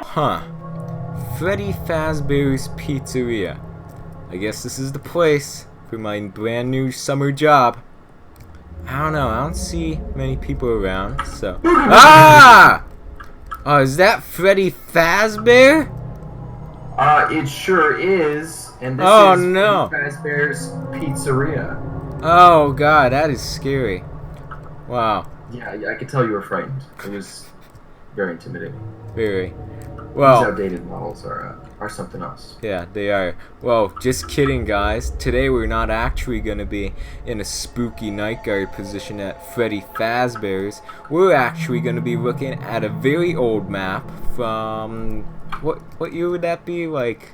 Huh. Freddy Fazbear's Pizzeria. I guess this is the place for my brand new summer job. I don't know, I don't see many people around, so... Ah! Oh, is that Freddy Fazbear? It sure is. And this Oh, is no. Freddy Fazbear's Pizzeria. Oh god, that is scary. Wow. Yeah, I could tell you were frightened. It was very intimidating. Very. Well, these outdated models are something else. Yeah, they are. Well, just kidding, guys. Today we're not actually going to be in a spooky night guard position at Freddy Fazbear's. We're actually going to be looking at a very old map from... What year would that be? Like...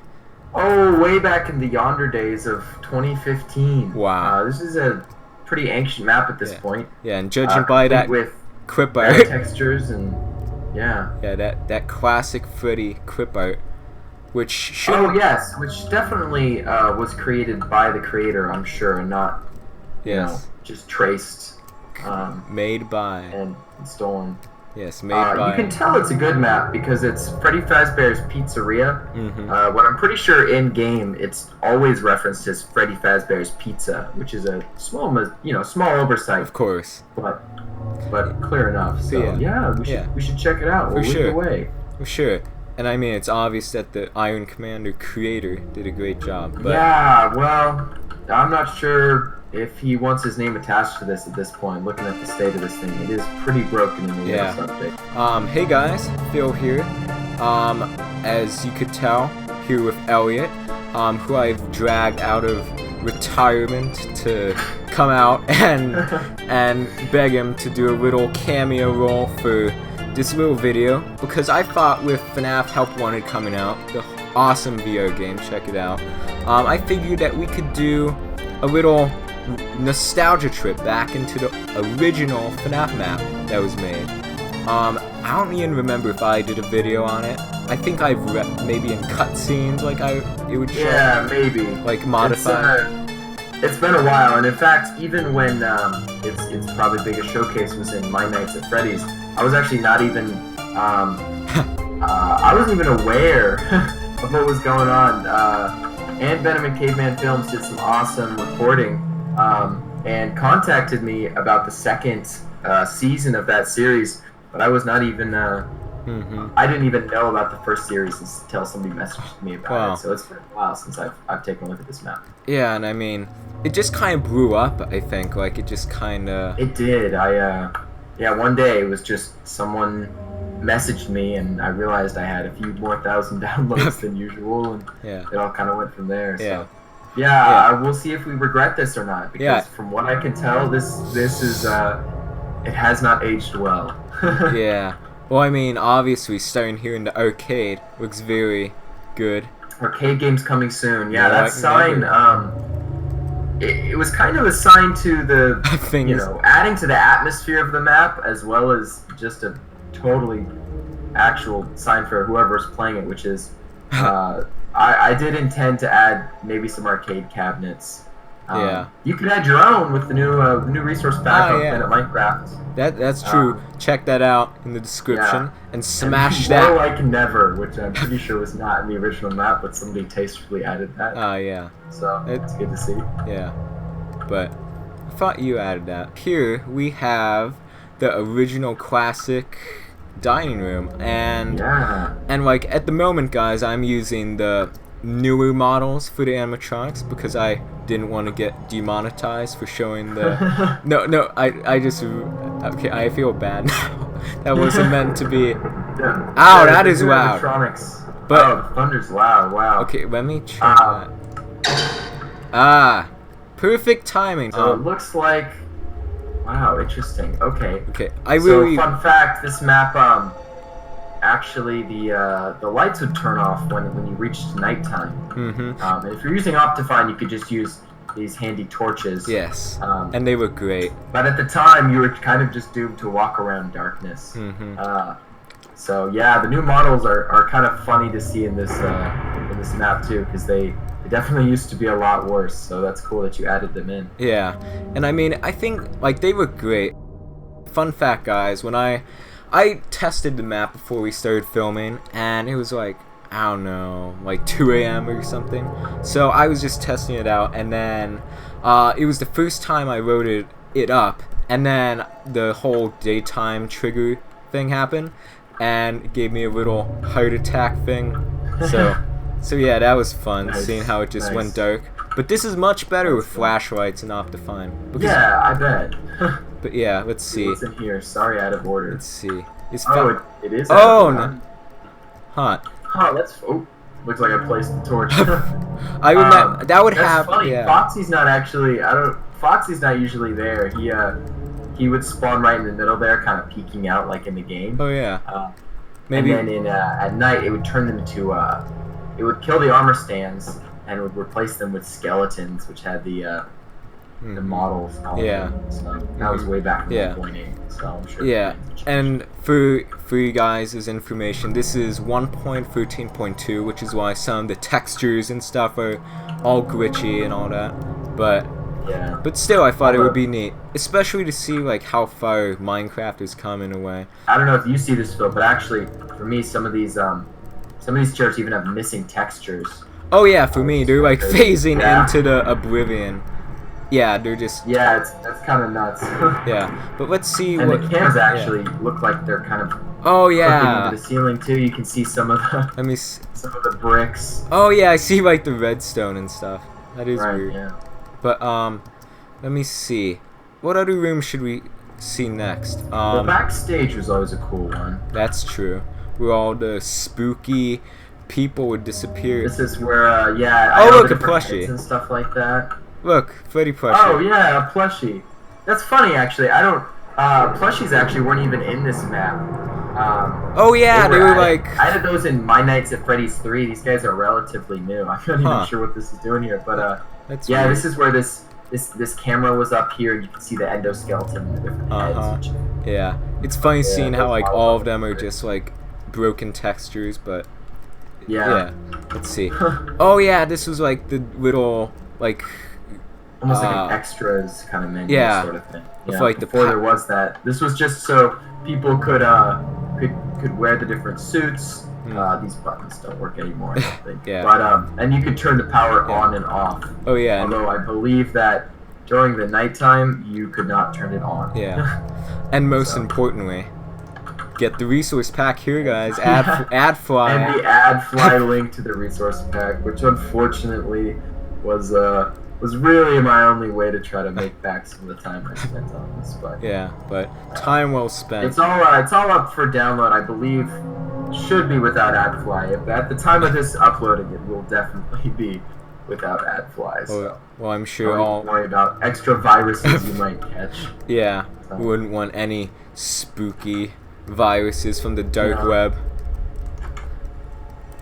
Oh, way back in the yonder days of 2015. Wow. This is a pretty ancient map at this point. Yeah, and judging by that with clip art... textures and... Yeah. Yeah, that classic Freddy clip art. Which should... Oh, yes, which definitely was created by the creator, I'm sure, and not, you know, just traced. Made by... And stolen. Yes, made by... You can tell it's a good map because it's Freddy Fazbear's Pizzeria. What I'm pretty sure in-game, it's always referenced as Freddy Fazbear's Pizza, which is a small, small oversight. Of course. But clear enough. So, yeah, we should check it out. We'll lead the way. For sure. And I mean, it's obvious that the Iron Commander creator did a great job. But... Yeah, well, I'm not sure if he wants his name attached to this at this point. Looking at the state of this thing, it is pretty broken in the latest update. Hey guys, Phil here. As you could tell, here with Elliot, who I've dragged out of retirement to come out and beg him to do a little cameo role for this little video, because I thought with FNAF Help Wanted coming out, the awesome VR game, check it out, I figured that we could do a little nostalgia trip back into the original FNAF map that was made. I don't even remember if I did a video on it. I think I've maybe in cutscenes, like it would show. Yeah, maybe. Like modified. It's been a while, and in fact, even when its probably biggest showcase was in My Nights at Freddy's, I was actually not even I wasn't even aware of what was going on. And Venom and Caveman Films did some awesome reporting and contacted me about the second season of that series, but I was not even I didn't even know about the first series until somebody messaged me about it. So it's been a while since I've taken a look at this map. Yeah, and I mean, it just kind of blew up, I think. Like, it just kind of... It did. Yeah, one day it was just someone messaged me, and I realized I had a few more thousand downloads than usual, and it all kind of went from there. So. Yeah, we'll see if we regret this or not, because from what I can tell, this is it has not aged well. Yeah. Well, I mean, obviously, starting here in the arcade looks very good. Arcade games coming soon. Yeah, that sign, it was kind of a sign to the, adding to the atmosphere of the map, as well as just a totally actual sign for whoever's playing it, which is, I did intend to add maybe some arcade cabinets. You can add your own with the new resource pack on Planet Minecraft. That's true. Check that out in the description and smash that. More like never, which I'm pretty sure was not in the original map, but somebody tastefully added that. So it's good to see. Yeah, but I thought you added that. Here we have the original classic dining room, and like at the moment, guys, I'm using the newer models for the animatronics because I didn't want to get demonetized for showing the I just I feel bad now. That wasn't meant to be. Ow, that is loud. But the thunder's loud. Wow. Okay, let me try that. Perfect timing. So it looks like, wow, interesting. Okay, so fun fact, this map actually the lights would turn off when you reached nighttime. And if you're using Optifine, you could just use these handy torches. Yes. And they were great. But at the time, you were kind of just doomed to walk around darkness. So yeah, the new models are kind of funny to see in this map too, because they definitely used to be a lot worse. So that's cool that you added them in. Yeah, and I mean, I think like they were great. Fun fact, guys, when I I tested the map before we started filming, and it was like, I don't know, like 2 a.m. or something. So I was just testing it out, and then it was the first time I loaded it up, and then the whole daytime trigger thing happened, and it gave me a little heart attack thing. So yeah, that was fun, seeing how it just went dark. But this is much better with flashlights and Optifine. Yeah, I bet. But yeah, let's see. What's in here? Sorry, out of order. Let's see. It is. Oh, no. Hot. Huh, that's. Oh, looks like I placed the torch. I remember that would happen. Funny. Yeah. Foxy's not actually. Foxy's not usually there. He would spawn right in the middle there, kind of peeking out like in the game. Oh yeah. Maybe. And then at night, it would turn them into. It would kill the armor stands and would replace them with skeletons, which had the models. Yeah. So that was way back in 1.8. So I'm sure. Yeah. And for you guys' information, this is 1.13.2, which is why some of the textures and stuff are all glitchy and all that. But still, I thought it would be neat, especially to see like how far Minecraft has come in a way. I don't know if you see this, Phil, but actually, for me, some of these characters even have missing textures. Oh yeah, for me, they're like phasing into the oblivion. Yeah, they're just. Yeah, that's kind of nuts. Yeah, but let's see and what. And the cams actually look like they're kind of. Oh yeah. Into the ceiling too. You can see some of the. Let me. Some of the bricks. Oh yeah, I see like the redstone and stuff. That is weird. Yeah. But let me see. What other room should we see next? The backstage was always a cool one. That's true. Where all the spooky people would disappear. This is where yeah. Oh look, a plushie and stuff like that. Look, Freddy plushie. Oh yeah, a plushie. That's funny actually. I don't. Plushies actually weren't even in this map. Oh yeah, they were like. I added those in My Nights at Freddy's 3. These guys are relatively new. I'm not even sure what this is doing here, but yeah, weird. This is where this camera was up here, and you can see the endoskeleton and the different heads. Yeah, it's funny seeing how like all of them are just like broken textures, but yeah. Let's see. Oh yeah, this was like the little like. Almost like an extras kind of menu sort of thing. Yeah, like before there was that. This was just so people could wear the different suits. These buttons don't work anymore, I don't think. But and you could turn the power on and off. Oh yeah. Although I believe that during the nighttime you could not turn it on. Yeah. And most importantly, get the resource pack here, guys. Ad fly. And the ad fly link to the resource pack, which unfortunately was really my only way to try to make back some of the time I spent on this. But yeah, but time well spent. It's all up for download, I believe. Should be without AdFly. At the time of this uploading, it will definitely be without AdFly. So well, I'm sure don't worry about extra viruses you might catch. Yeah, we wouldn't want any spooky viruses from the dark web.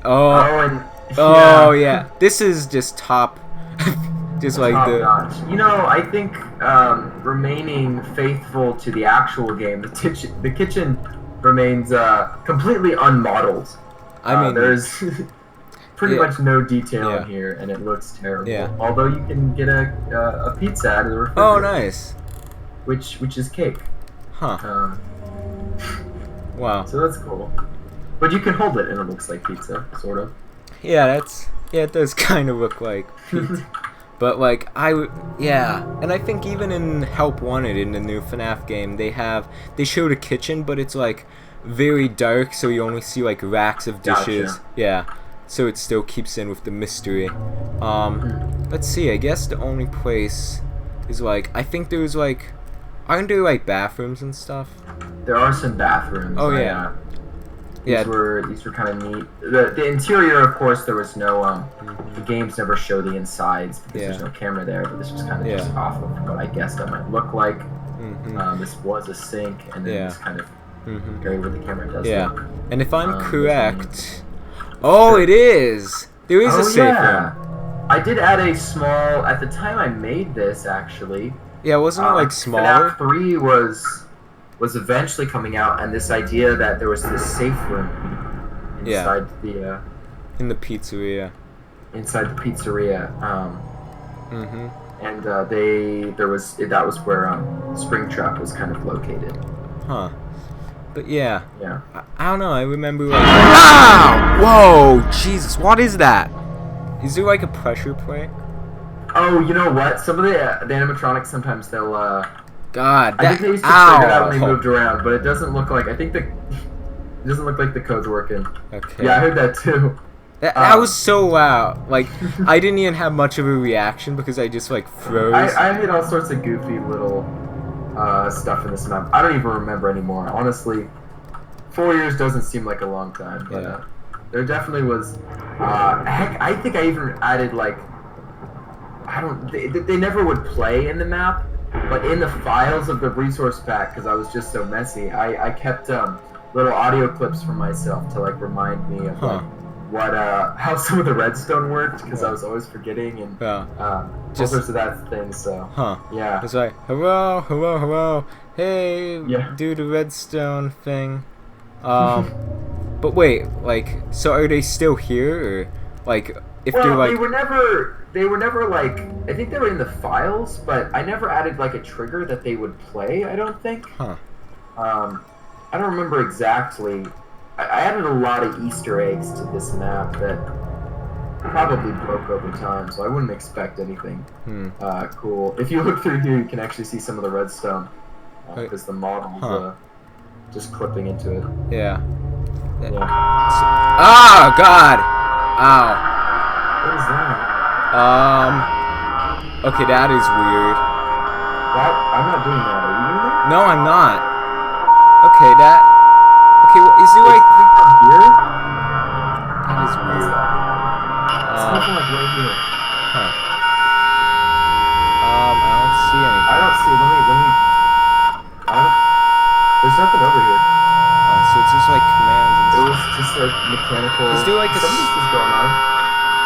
Oh yeah, this is just top. Just like notch. You know, I think remaining faithful to the actual game, the kitchen remains completely unmodeled. I mean, there's pretty much no detail in here, and it looks terrible. Yeah. Although you can get a pizza out of the refrigerator. Oh, nice. Which is cake. Huh. Wow. So that's cool. But you can hold it, and it looks like pizza, sort of. Yeah, it does kind of look like pizza. But like and I think even in Help Wanted in the new FNAF game, they showed a kitchen, but it's like very dark, so you only see like racks of dishes. Gotcha. Yeah, so it still keeps in with the mystery. Let's see. I guess the only place is like aren't there like bathrooms and stuff? There are some bathrooms. Oh yeah. These were kind of neat. The interior, of course, there was no. The games never show the insides because there's no camera there. But this was kind of just off of what I guess that might look like. This was a sink, and then this kind of area where the camera does. Yeah, and if I'm correct, it is. There is a safe room. I did add a small. At the time I made this, actually. Yeah, wasn't it like smaller? FNAF 3 was eventually coming out, and this idea that there was this safe room inside in the pizzeria. Inside the pizzeria, and that was where Springtrap was kind of located. Huh. But yeah. Yeah. I don't know. I remember like. Ow! Whoa! Jesus! What is that? Is there like a pressure plate? Oh, you know what? Some of the animatronics sometimes they'll. God. I think they used to trigger that when they moved around, but it doesn't look like. I think it doesn't look like the code's working. Okay. Yeah, I heard that too. That was so loud. Like, I didn't even have much of a reaction because I just like froze. I hit all sorts of goofy little stuff in this map. I don't even remember anymore. Honestly, 4 years doesn't seem like a long time. But Yeah. there definitely was. Heck, I think I even added like. I don't. They never would play in the map, but in the files of the resource pack, because I was just so messy, I kept little audio clips for myself to like remind me of like what how some of the redstone worked, because I was always forgetting and all sorts of that thing. So yeah, it's like hello, hello, hello, hey, do the redstone thing. But wait, like, so are they still here, or like if they're like they were never like, I think they were in the files, but I never added like a trigger that they would play. I don't think. I don't remember exactly. I added a lot of Easter eggs to this map that probably broke over time, so I wouldn't expect anything cool. If you look through here, you can actually see some of the redstone because the model's just clipping into it. Yeah. Oh God! Ow. What is that? Okay, that is weird. I'm not doing that. Are you doing that? No, I'm not. Okay, that. Okay, well, is there like here? That is weird. It's nothing like right here. I don't see anything. I don't see. Let me. There's nothing over here. So it's just like commands and stuff. It was just like mechanical. Is there like something was going on?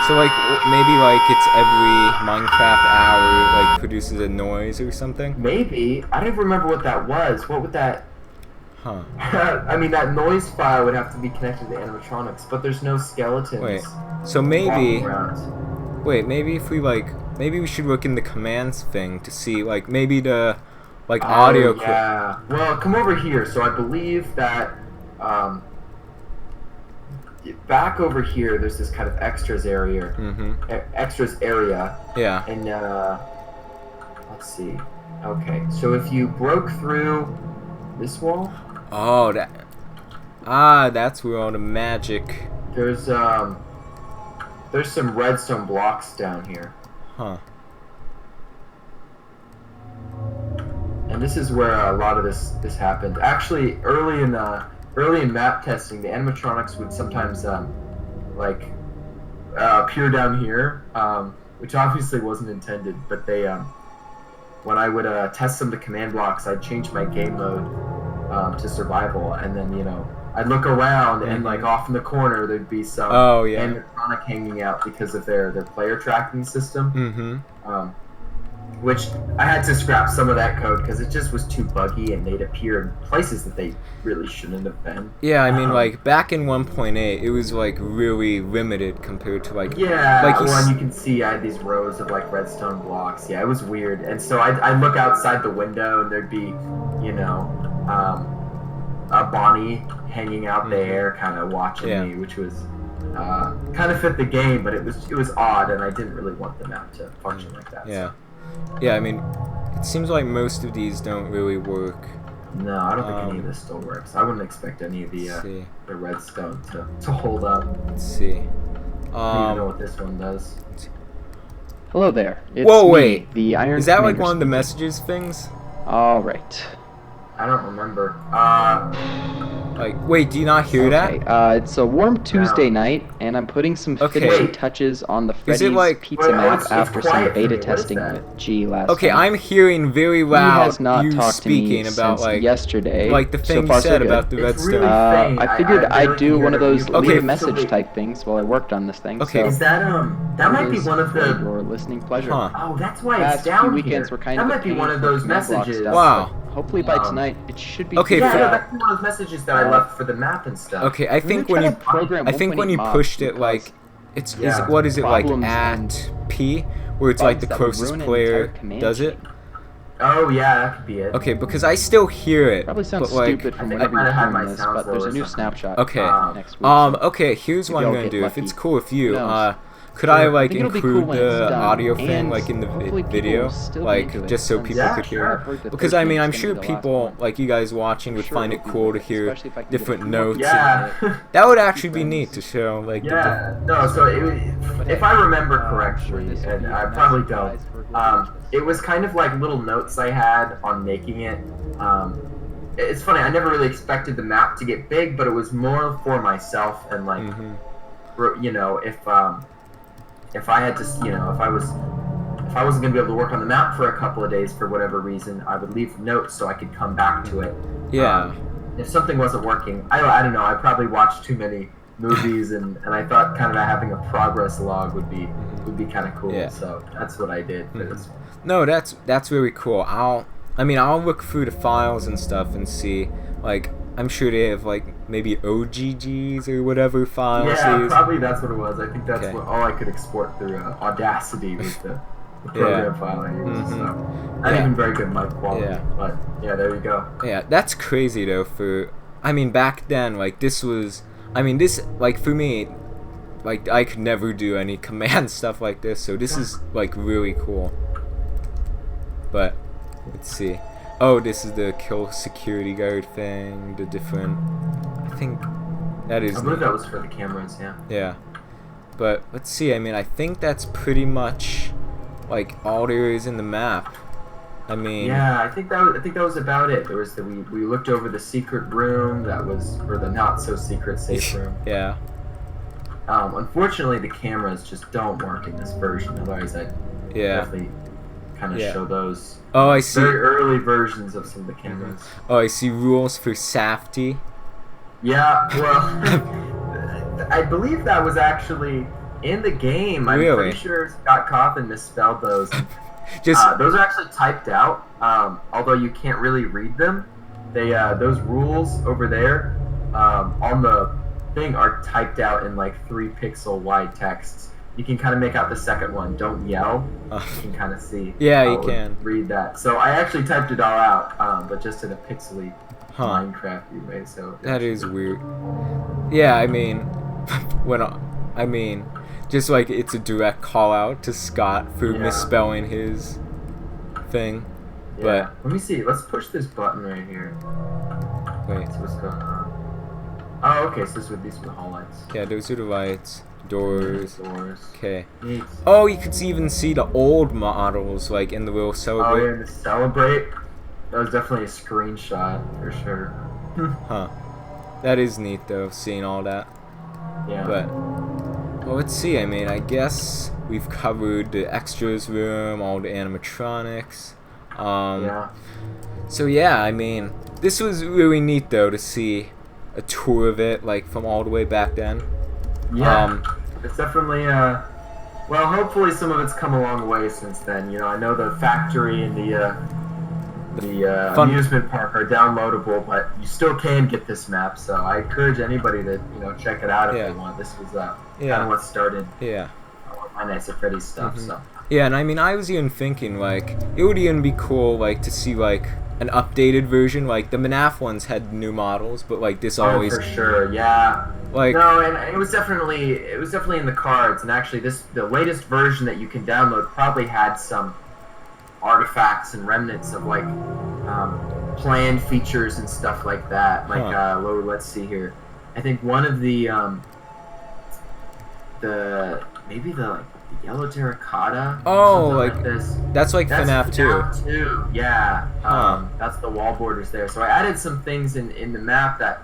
So like maybe like it's every Minecraft hour like produces a noise or something? Maybe. I don't even remember what that was. What would that? Huh. I mean, that noise file would have to be connected to animatronics, but there's no skeletons. Wait. So maybe. Wait. Maybe if we like. Maybe we should look in the commands thing to see like maybe the like audio. Yeah. Well, come over here. So I believe that. Back over here, there's this kind of extras area. Extras area. Yeah. And let's see. Okay, so if you broke through this wall. Oh, that's where all the magic. There's some redstone blocks down here. Huh. And this is where a lot of this happened. Actually, early in map testing, the animatronics would sometimes appear down here, which obviously wasn't intended. But they, when I would test some of the command blocks, I'd change my game mode to survival, and then I'd look around and like off in the corner there'd be some animatronic hanging out because of their player tracking system. Which I had to scrap some of that code because it just was too buggy and they'd appear in places that they really shouldn't have been. Yeah, I mean, like back in 1.8, it was like really limited compared to like. Yeah, like and you can see I had these rows of like redstone blocks. Yeah, it was weird. And so I'd look outside the window and there'd be, a Bonnie hanging out there, kind of watching me, which was kind of fit the game, but it was odd, and I didn't really want the map to function like that. Yeah. So. Yeah, I mean, it seems like most of these don't really work. No, I don't think any of this still works. I wouldn't expect any of the redstone to hold up. Let's see. I don't even know what this one does. Hello there. It's wait. Me, the Iron Is that Commander like one of the speaking. messages things? All right. I don't remember. Like, wait, do you not hear that? It's a warm Tuesday night, and I'm putting some finishing touches on the Freddy's Pizza map after some beta testing with G last Okay, time. I'm hearing very loud He has not you talked speaking to me about since like yesterday. like the thing so far, you said so about the redstone. I figured I'd do one of those Okay. leave a message type things while I worked on this thing. Okay. So is that that might be one of the your listening pleasure. Oh, that's why Past it's down few weekends here. were kind that of might be one of those messages. Wow. Hopefully by tonight it should be. Okay, yeah, that's one of those messages that I left for the map and stuff. Okay, I think when you pushed it like it's what is it like at P where it's like the closest player does it? Oh yeah, that could be it. Okay, because I still hear it. Probably sounds but, like, stupid from I whenever might you're have had hearing my this, sounds but there's low a or new something. snapshot Okay. next week. So okay, here's what I'm all gonna get do. If lucky. it's cool with you, Who knows? could I like think it'll be include cool when it's the done, audio thing and like in the hopefully people video, will still be like into it, just so since people Yeah, could hear sure. I've heard the because third I mean game's I'm gonna sure be the last people one. like you guys watching would Sure find it it'll be cool to worth it, hear especially if I can get a different few more notes. people Yeah. in it. That would actually be neat to show like Yeah, no, so if I remember correctly, and I probably don't, it was kind of like little notes I had on making it. It's funny, I never really expected the map to get big, but it was more for myself and like, you know, if I had to, you know, if I wasn't gonna be able to work on the map for a couple of days for whatever reason, I would leave notes so I could come back to it. Yeah. If something wasn't working, I don't know, I probably watched too many movies and I thought kind of having a progress log would be kind of cool. Yeah. So that's what I did for this one. No, that's really cool. I'll look through the files and stuff and see, like, I'm sure they have like maybe OGGs or whatever files. Yeah, probably that's what it was. I think that's all I could export through Audacity with the program file I used. So not even very good mic quality, but yeah, there you go. Yeah, that's crazy though. Back then, like this was, like for me, like I could never do any command stuff like this. So this is like really cool. But let's see. Oh, this is the kill security guard thing. The different. I think that is. I believe that was for the cameras. Yeah. Yeah. But let's see. I think that's pretty much like all there is in the map. Yeah, I think that was about it. There was we looked over the secret room or the not so secret safe room. Yeah. Unfortunately, the cameras just don't work in this version. Otherwise, I'd definitely kind of show those. Oh, I see. Very early versions of some of the cameras. Oh, I see rules for safety. Yeah, well, I believe that was actually in the game. I'm pretty sure Scott Cawthon misspelled those. Those are actually typed out, although you can't really read them. Those rules over there on the thing are typed out in like 3-pixel wide texts. You can kind of make out the second one. Don't yell. You can kind of see. Yeah, you can read that. So I actually typed it all out, but just in a pixely Minecraft way. So that is weird. Yeah, just like it's a direct call out to Scott for misspelling his thing. Yeah. But let me see. Let's push this button right here. Wait. See what's going on. Oh, okay. So these are the hall lights. Yeah, those are the lights. Doors. Okay. Neat. Oh, you could even see the old models, like in the little celebrate. Oh, yeah, the celebrate. That was definitely a screenshot for sure. Huh. That is neat though, seeing all that. Yeah. But well, let's see. I guess we've covered the extras room, all the animatronics. So yeah, this was really neat though to see a tour of it, like from all the way back then. Yeah. It's definitely well, hopefully some of it's come a long way since then. You know, I know the factory and the amusement park are downloadable, but you still can get this map. So I encourage anybody to check it out if they want. This was kind of what started. My Nights at Freddy's stuff. So. Yeah, and I was even thinking like it would even be cool like to see like an updated version. Like the Manaf ones had new models, but like this always. Oh, for sure, yeah. Like no, and it was definitely in the cards, and actually the latest version that you can download probably had some artifacts and remnants of like planned features and stuff like that. Like let's see here. I think one of the yellow terracotta. Oh, like this. That's FNAF 2. Yeah. That's the wall borders there. So I added some things in the map that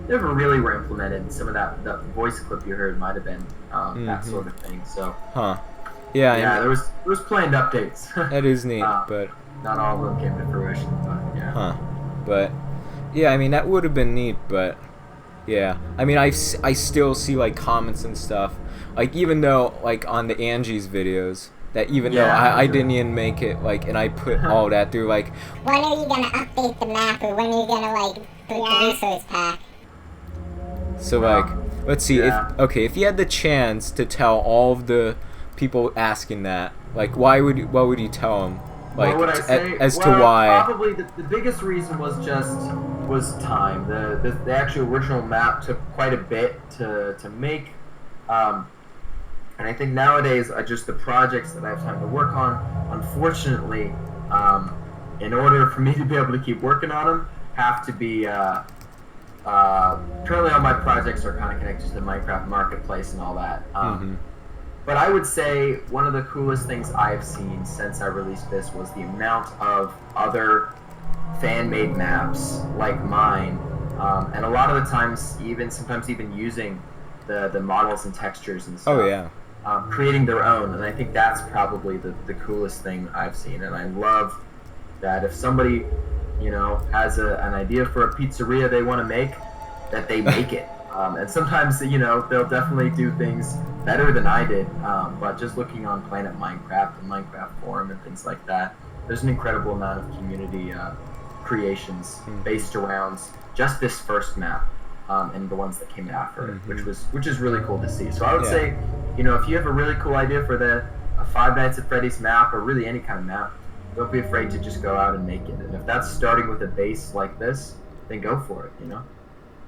never really were implemented. Some of that voice clip you heard might have been that sort of thing. So. Yeah. There was planned updates. That is neat, but not all of them came to fruition. But yeah. But yeah, that would have been neat, but yeah. I still see like comments and stuff. Like even though like on the Angie's videos, that even though I didn't even make it, like, and I put all that through, like, when are you gonna update the map, or when are you gonna like put the resource pack? So like, let's see if you had the chance to tell all of the people asking that, like, what would you tell them? Like, what would I say? as to why? Probably the biggest reason was time. The actual original map took quite a bit to make, and I think nowadays just the projects that I have time to work on, unfortunately, in order for me to be able to keep working on them, have to be currently all my projects are kind of connected to the Minecraft marketplace and all that. But I would say one of the coolest things I've seen since I released this was the amount of other fan-made maps like mine, and a lot of the times sometimes even using the models and textures and stuff. Oh yeah. Creating their own, and I think that's probably the coolest thing I've seen. And I love that if somebody, has an idea for a pizzeria they want to make, that they make it. And sometimes, they'll definitely do things better than I did. But just looking on Planet Minecraft and Minecraft Forum and things like that, there's an incredible amount of community creations based around just this first map. And the ones that came after it, which is really cool to see. So I would say, if you have a really cool idea for a Five Nights at Freddy's map, or really any kind of map, don't be afraid to just go out and make it. And if that's starting with a base like this, then go for it.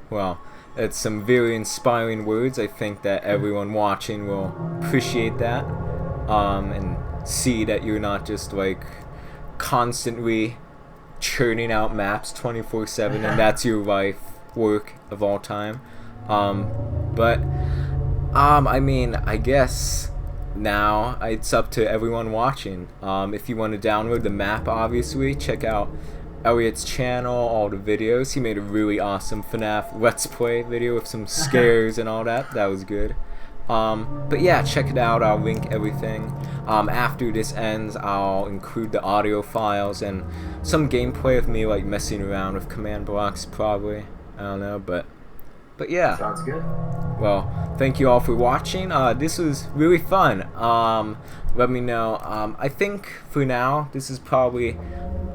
Well, it's some very inspiring words. I think that everyone watching will appreciate that, and see that you're not just like constantly churning out maps 24/7, and that's your life work of all time. But I mean, I guess now it's up to everyone watching. If you want to download the map, obviously check out Elliot's channel, all the videos. He made a really awesome FNAF Let's Play video with some scares and all that. That was good. But yeah, check it out. I'll link everything. After this ends, I'll include the audio files and some gameplay of me like messing around with command blocks, probably. I don't know, but yeah. Sounds good. Well, thank you all for watching. This was really fun. Let me know. I think for now, this is probably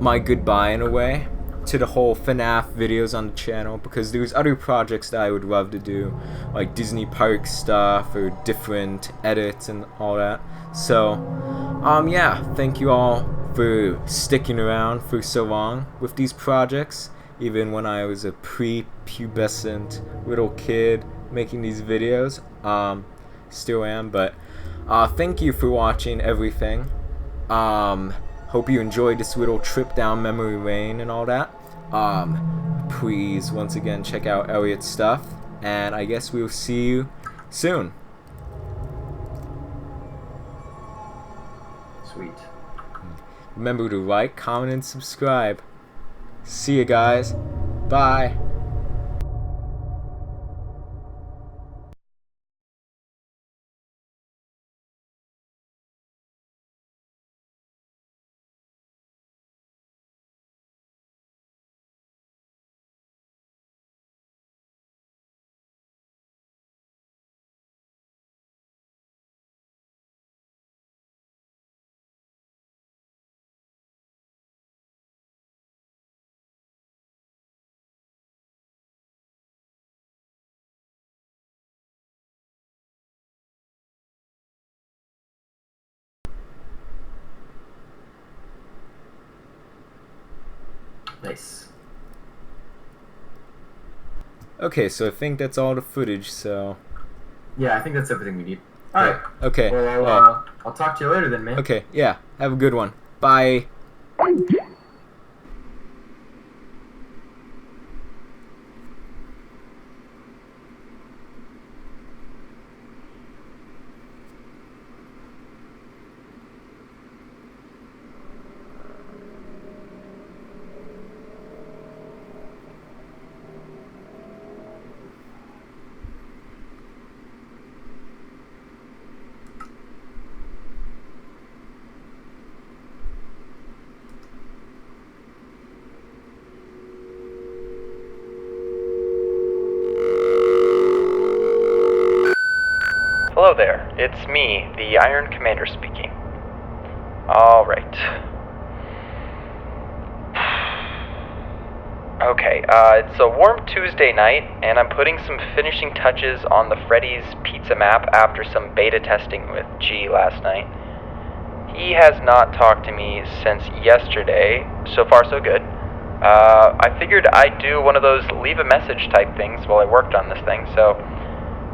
my goodbye in a way to the whole FNAF videos on the channel, because there's other projects that I would love to do, like Disney Park stuff or different edits and all that. So, yeah, thank you all for sticking around for so long with these projects. Even when I was a pre-pubescent little kid making these videos, still am. But thank you for watching everything. Hope you enjoyed this little trip down memory lane and all that. Please, once again, check out Elliot's stuff, and I guess we'll see you soon. Sweet. Remember to like, comment, and subscribe. See you guys. Bye. Nice. Okay, so I think that's all the footage, so... Yeah, I think that's everything we need. Alright. Okay. Well, I'll talk to you later then, man. Okay, yeah. Have a good one. Bye. Hello there, it's me, the Iron Commander speaking. Alright. Okay, it's a warm Tuesday night, and I'm putting some finishing touches on the Freddy's pizza map after some beta testing with G last night. he has not talked to me since yesterday. So far, so good. I figured I'd do one of those leave a message type things while I worked on this thing, so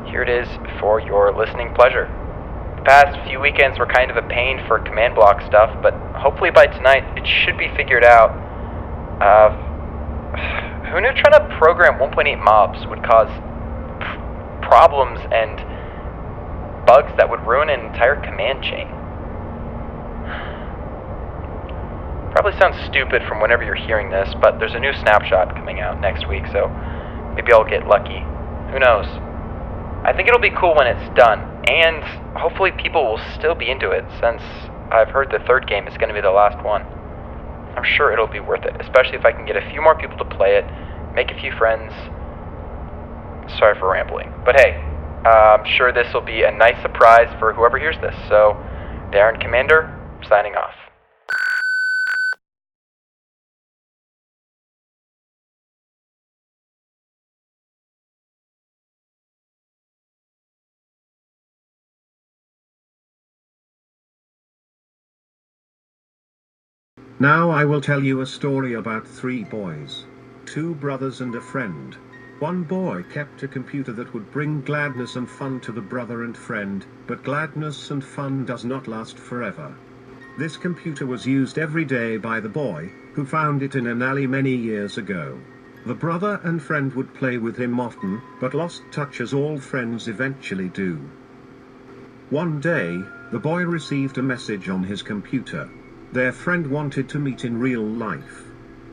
here it is for your listening pleasure. The past few weekends were kind of a pain for command block stuff, but hopefully by tonight it should be figured out. Who knew trying to program 1.8 mobs would cause problems and bugs that would ruin an entire command chain? Probably sounds stupid from whenever you're hearing this, but there's a new snapshot coming out next week, so maybe I'll get lucky. Who knows? I think it'll be cool when it's done, and hopefully people will still be into it, since I've heard the third game is going to be the last one. I'm sure it'll be worth it, especially if I can get a few more people to play it, make a few friends. Sorry for rambling, but hey, I'm sure this will be a nice surprise for whoever hears this, so Darren Commander, signing off. Now I will tell you a story about 3 boys, 2 brothers and a friend. One boy kept a computer that would bring gladness and fun to the brother and friend, but gladness and fun does not last forever. This computer was used every day by the boy, who found it in an alley many years ago. The brother and friend would play with him often, but lost touch as all friends eventually do. One day, the boy received a message on his computer. Their friend wanted to meet in real life.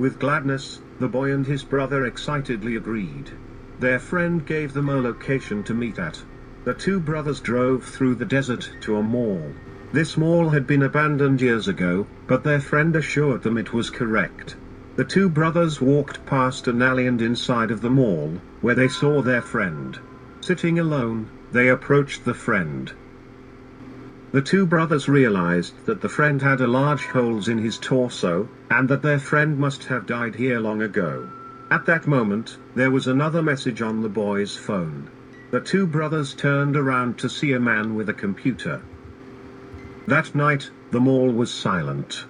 With gladness, the boy and his brother excitedly agreed. Their friend gave them a location to meet at. The 2 brothers drove through the desert to a mall. This mall had been abandoned years ago, but their friend assured them it was correct. The 2 brothers walked past an alley and inside of the mall, where they saw their friend. Sitting alone, they approached the friend. The 2 brothers realized that the friend had large holes in his torso, and that their friend must have died here long ago. At that moment, there was another message on the boy's phone. The 2 brothers turned around to see a man with a computer. That night, the mall was silent.